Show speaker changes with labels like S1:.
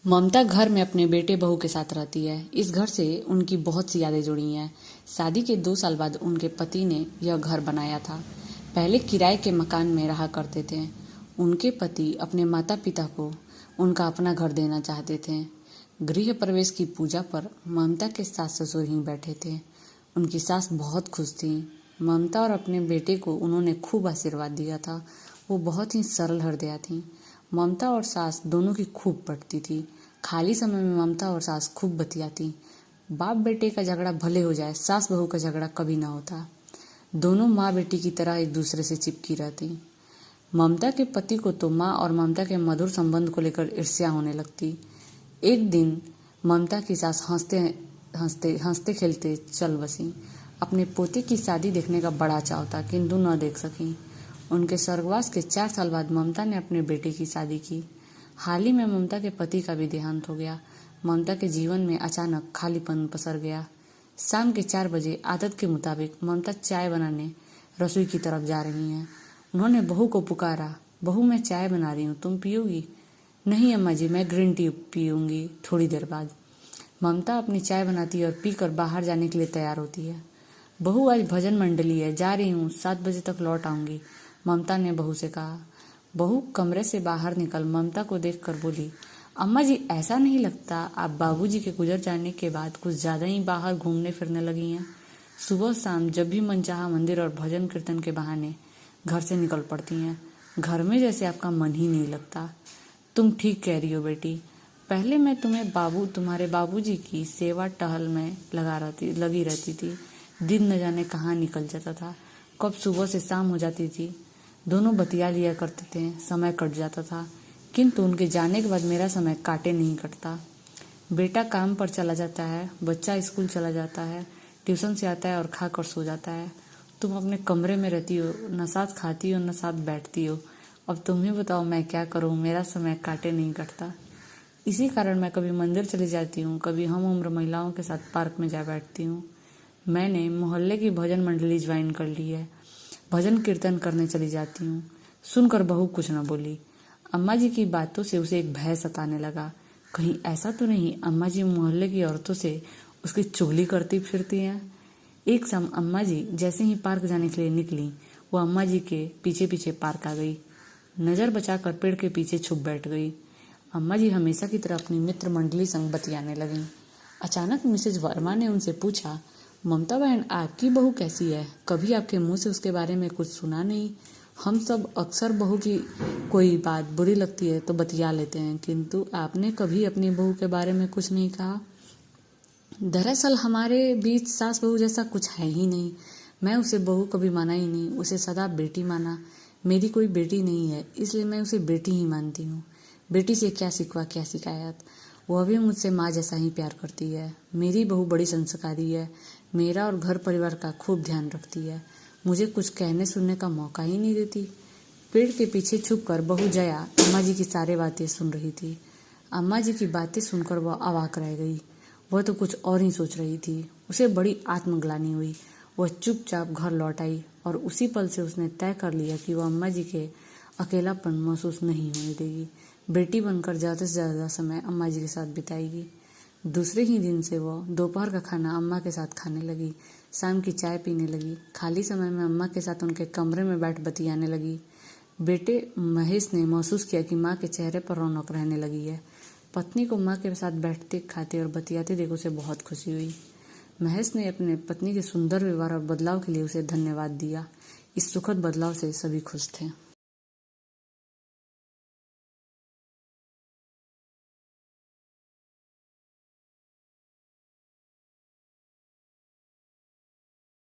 S1: ममता घर में अपने बेटे बहू के साथ रहती है। इस घर से उनकी बहुत सी यादें जुड़ी हैं। शादी के 2 साल बाद उनके पति ने यह घर बनाया था। पहले किराए के मकान में रहा करते थे। उनके पति अपने माता पिता को उनका अपना घर देना चाहते थे। गृह प्रवेश की पूजा पर ममता के सास ससुर ही बैठे थे। उनकी सास बहुत खुश थी। ममता और अपने बेटे को उन्होंने खूब आशीर्वाद दिया था। वो बहुत ही सरल हृदया थी। ममता और सास दोनों की खूब पटती थी। खाली समय में ममता और सास खूब बतियाती। बाप बेटे का झगड़ा भले हो जाए, सास बहू का झगड़ा कभी ना होता। दोनों माँ बेटी की तरह एक दूसरे से चिपकी रहती। ममता के पति को तो माँ और ममता के मधुर संबंध को लेकर ईर्ष्या होने लगती। एक दिन ममता की सास हंसते खेलते चल बसी। अपने पोते की शादी देखने का बड़ा चाव था, किंतु न देख सकी। उनके स्वर्गवास के 4 साल बाद ममता ने अपने बेटे की शादी की। हाल ही में ममता के पति का भी देहांत हो गया। ममता के जीवन में अचानक खालीपन पसर गया। शाम के 4 बजे आदत के मुताबिक ममता चाय बनाने रसोई की तरफ जा रही हैं। उन्होंने बहू को पुकारा, बहू मैं चाय बना रही हूँ, तुम पियोगी? नहीं अम्मा जी, मैं ग्रीन टी पीऊंगी थोड़ी देर बाद। ममता अपनी चाय बनाती है और पीकर बाहर जाने के लिए तैयार होती है। बहू आज भजन मंडली है, जा रही हूँ, 7 बजे तक लौट आऊंगी, ममता ने बहू से कहा। बहू कमरे से बाहर निकल ममता को देखकर बोली, अम्मा जी ऐसा नहीं लगता आप बाबूजी के गुजर जाने के बाद कुछ ज्यादा ही बाहर घूमने फिरने लगी हैं। सुबह शाम जब भी मन चाहा मंदिर और भजन कीर्तन के बहाने घर से निकल पड़ती हैं। घर में जैसे आपका मन ही नहीं लगता। तुम ठीक कह रही हो बेटी। पहले मैं तुम्हारे बाबूजी की सेवा टहल में लगी रहती थी। दिन न जाने कहाँ निकल जाता था, कब सुबह से शाम हो जाती थी। दोनों बतिया लिया करते थे, समय कट जाता था। किंतु उनके जाने के बाद मेरा समय काटे नहीं कटता। बेटा काम पर चला जाता है, बच्चा स्कूल चला जाता है, ट्यूशन से आता है और खाकर सो जाता है। तुम अपने कमरे में रहती हो, न साथ खाती हो न साथ बैठती हो। अब तुम ही बताओ मैं क्या करूं, मेरा समय काटे नहीं कटता। इसी कारण मैं कभी मंदिर चली जाती हूँ, कभी हम उम्र महिलाओं के साथ पार्क में जा बैठती हूँ। मैंने मोहल्ले की भजन मंडली ज्वाइन कर ली है, भजन कीर्तन करने चली जाती हूँ। सुनकर बहू कुछ न बोली। अम्मा जी की बातों से उसे एक भय सताने लगा। कहीं ऐसा तो नहीं अम्मा जी मोहल्ले की औरतों से उसकी चुगली करती फिरती हैं। एक शाम अम्मा जी जैसे ही पार्क जाने के लिए निकली, वो अम्मा जी के पीछे पीछे पार्क आ गई। नजर बचाकर पेड़ के पीछे छुप बैठ गई। अम्मा जी हमेशा की तरह अपनी मित्र मंडली संग बतियाने लगी। अचानक मिसेज वर्मा ने उनसे पूछा, ममता बहन आपकी बहू कैसी है? कभी आपके मुंह से उसके बारे में कुछ सुना नहीं। हम सब अक्सर बहू की कोई बात बुरी लगती है तो बतिया लेते हैं, किंतु आपने कभी अपनी बहू के बारे में कुछ नहीं कहा। दरअसल हमारे बीच सास बहू जैसा कुछ है ही नहीं। मैं उसे बहू कभी माना ही नहीं, उसे सदा बेटी माना। मेरी कोई बेटी नहीं है, इसलिए मैं उसे बेटी ही मानती हूँ। बेटी से क्या सिखवा क्या शिकायत, वह भी मुझसे माँ जैसा ही प्यार करती है। मेरी बहू बड़ी संस्कारी है, मेरा और घर परिवार का खूब ध्यान रखती है। मुझे कुछ कहने सुनने का मौका ही नहीं देती। पेड़ के पीछे छुपकर बहू जया अम्मा जी की सारी बातें सुन रही थी। अम्मा जी की बातें सुनकर वह अवाक रह गई। वह तो कुछ और ही सोच रही थी। उसे बड़ी आत्मग्लानि हुई। वह चुपचाप घर लौट आई और उसी पल से उसने तय कर लिया कि वह अम्मा जी के अकेलापन महसूस नहीं होने देगी। बेटी बनकर ज़्यादा से ज़्यादा समय अम्मा जी के साथ बिताएगी। दूसरे ही दिन से वह दोपहर का खाना अम्मा के साथ खाने लगी, शाम की चाय पीने लगी, खाली समय में अम्मा के साथ उनके कमरे में बैठ बतियाने लगी। बेटे महेश ने महसूस किया कि माँ के चेहरे पर रौनक रहने लगी है। पत्नी को माँ के साथ बैठते खाते और बतियाते देख उसे बहुत खुशी हुई। महेश ने अपने पत्नी के सुंदर व्यवहार और बदलाव के लिए उसे धन्यवाद दिया। इस सुखद बदलाव से सभी खुश थे।